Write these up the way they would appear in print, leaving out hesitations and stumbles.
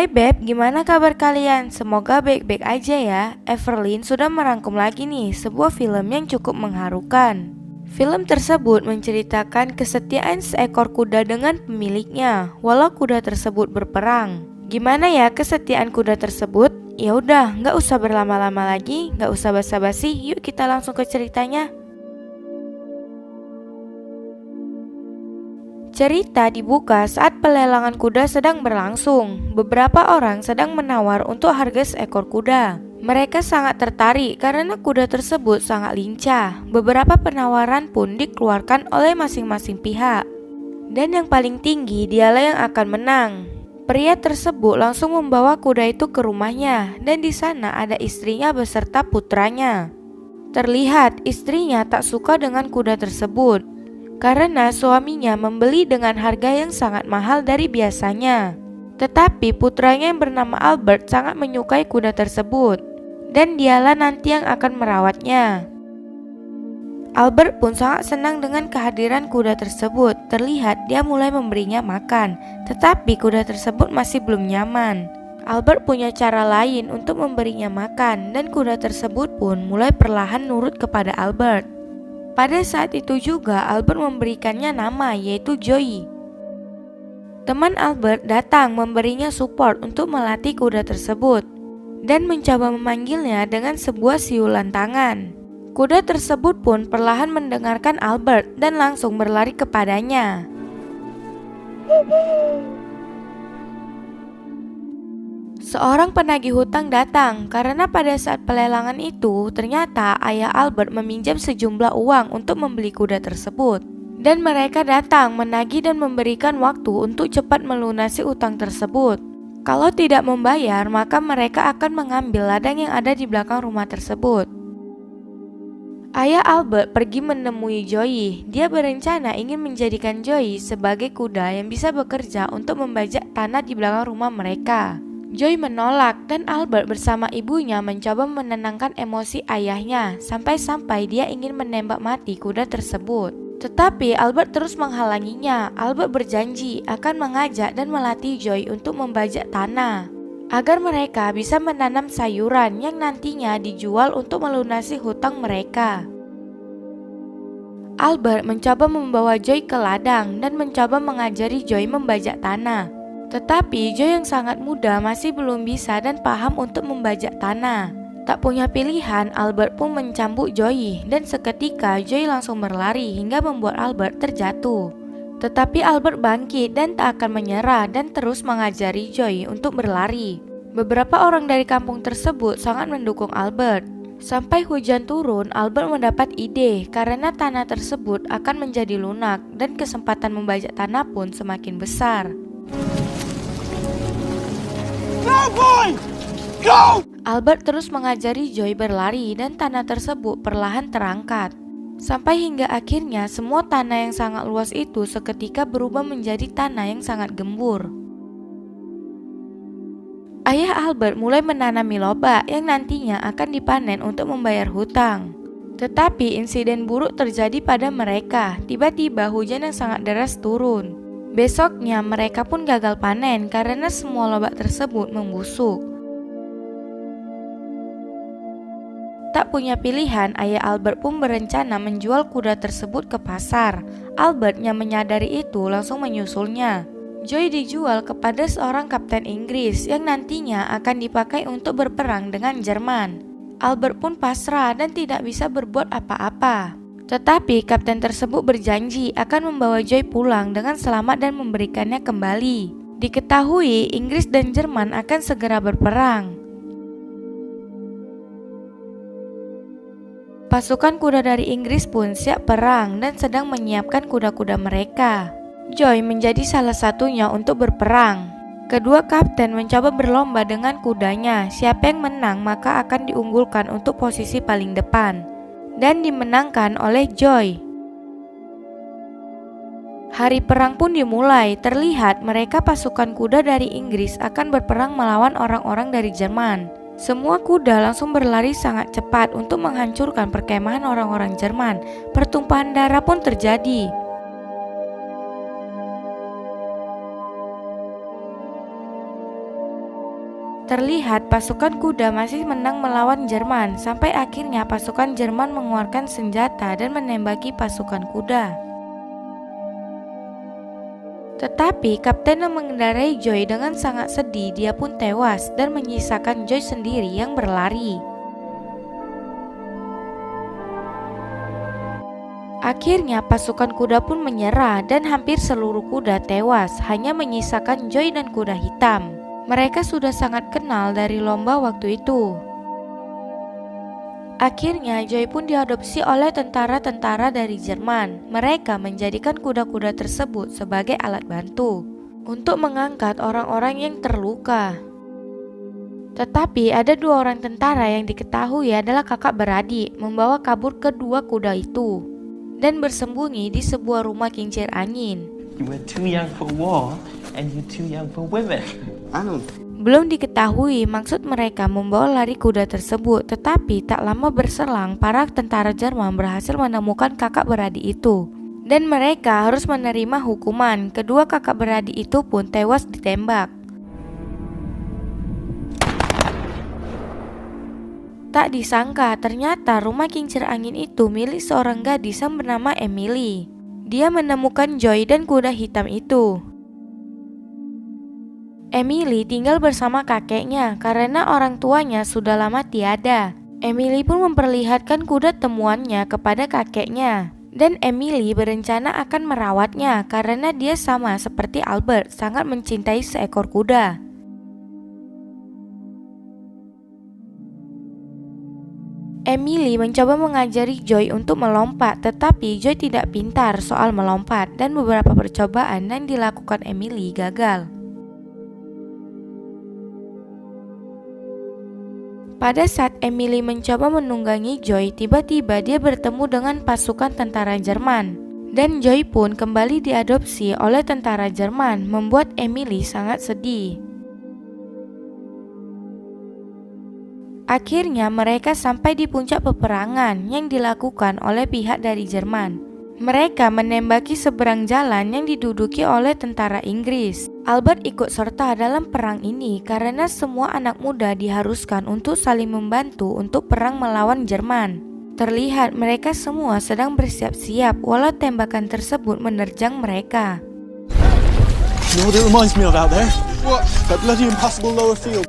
Hai Beb, gimana kabar kalian? Semoga baik-baik aja ya. Everlyn sudah merangkum lagi nih sebuah film yang cukup mengharukan. Film tersebut menceritakan kesetiaan seekor kuda dengan pemiliknya, walau kuda tersebut berperang. Gimana ya kesetiaan kuda tersebut? Ya udah, nggak usah berlama-lama lagi, nggak usah basa-basi, yuk kita langsung ke ceritanya. Cerita dibuka saat pelelangan kuda sedang berlangsung. Beberapa orang sedang menawar untuk harga seekor kuda. Mereka sangat tertarik karena kuda tersebut sangat lincah. Beberapa penawaran pun dikeluarkan oleh masing-masing pihak. Dan yang paling tinggi dialah yang akan menang. Pria tersebut langsung membawa kuda itu ke rumahnya dan di sana ada istrinya beserta putranya. Terlihat istrinya tak suka dengan kuda tersebut karena suaminya membeli dengan harga yang sangat mahal dari biasanya. Tetapi putranya yang bernama Albert sangat menyukai kuda tersebut dan dialah nanti yang akan merawatnya. Albert pun sangat senang dengan kehadiran kuda tersebut. Terlihat dia mulai memberinya makan, tetapi kuda tersebut masih belum nyaman. Albert punya cara lain untuk memberinya makan dan kuda tersebut pun mulai perlahan nurut kepada Albert. Pada saat itu juga Albert memberikannya nama yaitu Joey. Teman Albert datang memberinya support untuk melatih kuda tersebut dan mencoba memanggilnya dengan sebuah siulan tangan. Kuda tersebut pun perlahan mendengarkan Albert dan langsung berlari kepadanya. Seorang penagih hutang datang karena pada saat pelelangan itu ternyata ayah Albert meminjam sejumlah uang untuk membeli kuda tersebut. Dan mereka datang menagih dan memberikan waktu untuk cepat melunasi utang tersebut. Kalau tidak membayar maka mereka akan mengambil ladang yang ada di belakang rumah tersebut. Ayah Albert pergi menemui Joey. Dia berencana ingin menjadikan Joey sebagai kuda yang bisa bekerja untuk membajak tanah di belakang rumah mereka. Joey menolak dan Albert bersama ibunya mencoba menenangkan emosi ayahnya sampai-sampai dia ingin menembak mati kuda tersebut. Tetapi Albert terus menghalanginya. Albert berjanji akan mengajak dan melatih Joey untuk membajak tanah agar mereka bisa menanam sayuran yang nantinya dijual untuk melunasi hutang mereka. Albert mencoba membawa Joey ke ladang dan mencoba mengajari Joey membajak tanah. Tetapi Joey yang sangat muda masih belum bisa dan paham untuk membajak tanah. Tak punya pilihan, Albert pun mencambuk Joey dan seketika Joey langsung berlari hingga membuat Albert terjatuh. Tetapi Albert bangkit dan tak akan menyerah dan terus mengajari Joey untuk berlari. Beberapa orang dari kampung tersebut sangat mendukung Albert. Sampai hujan turun, Albert mendapat ide karena tanah tersebut akan menjadi lunak dan kesempatan membajak tanah pun semakin besar. Go boy! Go! Albert terus mengajari Joey berlari dan tanah tersebut perlahan terangkat. Sampai hingga akhirnya semua tanah yang sangat luas itu seketika berubah menjadi tanah yang sangat gembur. Ayah Albert mulai menanami lobak yang nantinya akan dipanen untuk membayar hutang. Tetapi insiden buruk terjadi pada mereka. Tiba-tiba hujan yang sangat deras turun. Besoknya mereka pun gagal panen karena semua lobak tersebut membusuk. Tak punya pilihan, ayah Albert pun berencana menjual kuda tersebut ke pasar. Albert yang menyadari itu langsung menyusulnya. Joey dijual kepada seorang kapten Inggris yang nantinya akan dipakai untuk berperang dengan Jerman. Albert pun pasrah dan tidak bisa berbuat apa-apa. Tetapi kapten tersebut berjanji akan membawa Joey pulang dengan selamat dan memberikannya kembali. Diketahui Inggris dan Jerman akan segera berperang. Pasukan kuda dari Inggris pun siap perang dan sedang menyiapkan kuda-kuda mereka. Joey menjadi salah satunya untuk berperang. Kedua kapten mencoba berlomba dengan kudanya. Siapa yang menang maka akan diunggulkan untuk posisi paling depan dan dimenangkan oleh Joey. Hari perang pun dimulai. Terlihat mereka pasukan kuda dari Inggris akan berperang melawan orang-orang dari Jerman. Semua kuda langsung berlari sangat cepat untuk menghancurkan perkemahan orang-orang Jerman. Pertumpahan darah pun terjadi. Terlihat pasukan kuda masih menang melawan Jerman, sampai akhirnya pasukan Jerman mengeluarkan senjata dan menembaki pasukan kuda. Tetapi kapten yang mengendarai Joy dengan sangat sedih, dia pun tewas dan menyisakan Joy sendiri yang berlari. Akhirnya pasukan kuda pun menyerah dan hampir seluruh kuda tewas, hanya menyisakan Joy dan kuda hitam. Mereka sudah sangat kenal dari lomba waktu itu. Akhirnya Joy pun diadopsi oleh tentara-tentara dari Jerman. Mereka menjadikan kuda-kuda tersebut sebagai alat bantu untuk mengangkat orang-orang yang terluka. Tetapi ada 2 orang tentara yang diketahui adalah kakak beradik membawa kabur kedua kuda itu dan bersembunyi di sebuah rumah kincir angin. You were too young for war and you're too young for women. Belum diketahui maksud mereka membawa lari kuda tersebut, tetapi tak lama berselang para tentara Jerman berhasil menemukan kakak beradik itu dan mereka harus menerima hukuman. Kedua kakak beradik itu pun tewas ditembak. Tak disangka ternyata rumah kincir angin itu milik seorang gadis yang bernama Emily. Dia menemukan Joy dan kuda hitam itu. Emily tinggal bersama kakeknya karena orang tuanya sudah lama tiada. Emily pun memperlihatkan kuda temuannya kepada kakeknya. Dan Emily berencana akan merawatnya karena dia sama seperti Albert sangat mencintai seekor kuda. Emily mencoba mengajari Joy untuk melompat, tetapi Joy tidak pintar soal melompat dan beberapa percobaan yang dilakukan Emily gagal. Pada saat Emily mencoba menunggangi Joy, tiba-tiba dia bertemu dengan pasukan tentara Jerman. Dan Joy pun kembali diadopsi oleh tentara Jerman, membuat Emily sangat sedih. Akhirnya mereka sampai di puncak peperangan yang dilakukan oleh pihak dari Jerman. Mereka menembaki seberang jalan yang diduduki oleh tentara Inggris. Albert ikut serta dalam perang ini karena semua anak muda diharuskan untuk saling membantu untuk perang melawan Jerman. Terlihat mereka semua sedang bersiap-siap walau tembakan tersebut menerjang mereka. You know what it reminds me of out there? What? That bloody impossible lower field.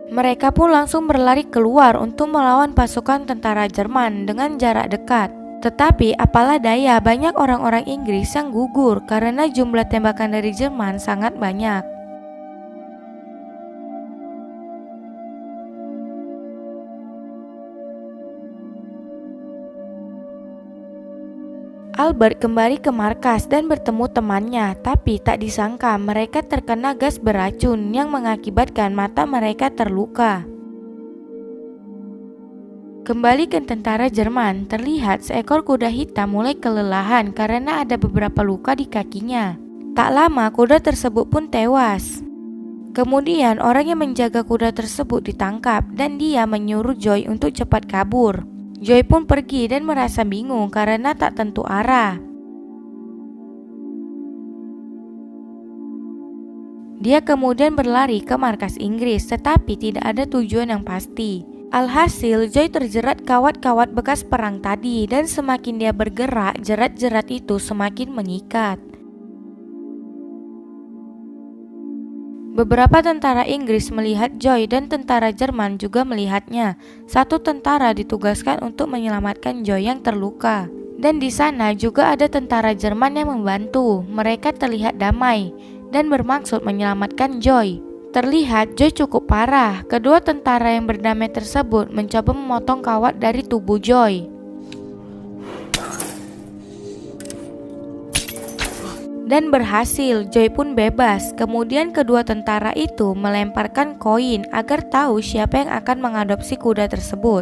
Mereka pun langsung berlari keluar untuk melawan pasukan tentara Jerman dengan jarak dekat. Tetapi apalah daya, banyak orang-orang Inggris yang gugur karena jumlah tembakan dari Jerman sangat banyak. Albert kembali ke markas dan bertemu temannya, tapi tak disangka mereka terkena gas beracun yang mengakibatkan mata mereka terluka. Kembali ke tentara Jerman, terlihat seekor kuda hitam mulai kelelahan karena ada beberapa luka di kakinya. Tak lama kuda tersebut pun tewas. Kemudian orang yang menjaga kuda tersebut ditangkap dan dia menyuruh Joy untuk cepat kabur. Joy pun pergi dan merasa bingung karena tak tentu arah. Dia kemudian berlari ke markas Inggris, tetapi tidak ada tujuan yang pasti. Alhasil Joy terjerat kawat-kawat bekas perang tadi, dan semakin dia bergerak, jerat-jerat itu semakin mengikat. Beberapa tentara Inggris melihat Joy dan tentara Jerman juga melihatnya. Satu tentara ditugaskan untuk menyelamatkan Joy yang terluka. Dan di sana juga ada tentara Jerman yang membantu. Mereka terlihat damai dan bermaksud menyelamatkan Joy. Terlihat Joy cukup parah. Kedua tentara yang berdamai tersebut mencoba memotong kawat dari tubuh Joy. Dan berhasil, Joy pun bebas. Kemudian kedua tentara itu melemparkan koin agar tahu siapa yang akan mengadopsi kuda tersebut.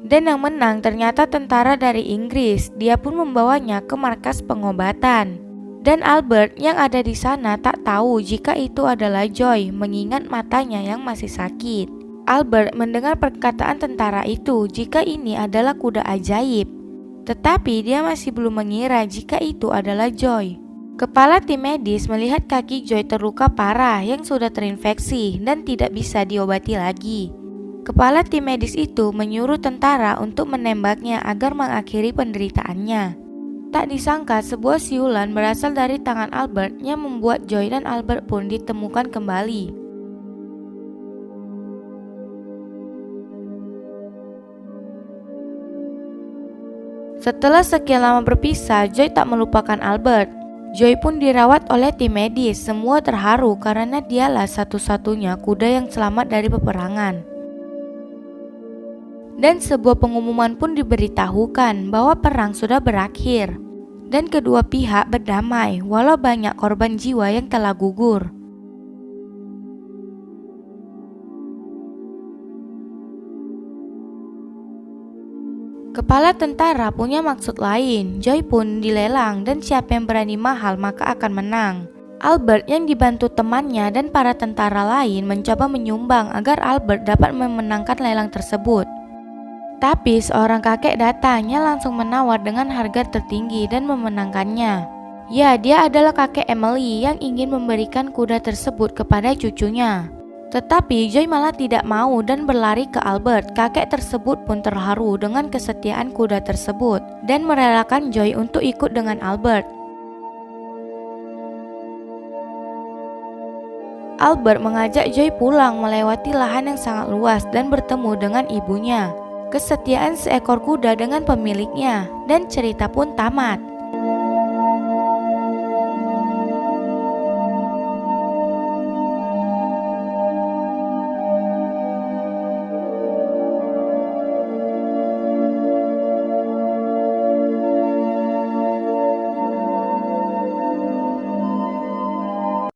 Dan yang menang ternyata tentara dari Inggris. Dia pun membawanya ke markas pengobatan. Dan Albert yang ada di sana tak tahu jika itu adalah Joy, mengingat matanya yang masih sakit. Albert mendengar perkataan tentara itu jika ini adalah kuda ajaib. Tetapi dia masih belum mengira jika itu adalah Joy. Kepala tim medis melihat kaki Joy terluka parah yang sudah terinfeksi dan tidak bisa diobati lagi. Kepala tim medis itu menyuruh tentara untuk menembaknya agar mengakhiri penderitaannya. Tak disangka sebuah siulan berasal dari tangan Albert yang membuat Joy dan Albert pun ditemukan kembali. Setelah sekian lama berpisah, Joy tak melupakan Albert. Joy pun dirawat oleh tim medis. Semua terharu karena dialah satu-satunya kuda yang selamat dari peperangan. Dan sebuah pengumuman pun diberitahukan bahwa perang sudah berakhir dan kedua pihak berdamai walau banyak korban jiwa yang telah gugur. Kepala tentara punya maksud lain. Joy pun dilelang dan siapa yang berani mahal maka akan menang. Albert yang dibantu temannya dan para tentara lain mencoba menyumbang agar Albert dapat memenangkan lelang tersebut. Tapi seorang kakek datangnya langsung menawar dengan harga tertinggi dan memenangkannya. Ya, dia adalah kakek Emily yang ingin memberikan kuda tersebut kepada cucunya. Tetapi Joy malah tidak mau dan berlari ke Albert. Kakek tersebut pun terharu dengan kesetiaan kuda tersebut dan merelakan Joy untuk ikut dengan Albert. Albert mengajak Joy pulang melewati lahan yang sangat luas dan bertemu dengan ibunya. Kesetiaan seekor kuda dengan pemiliknya dan cerita pun tamat.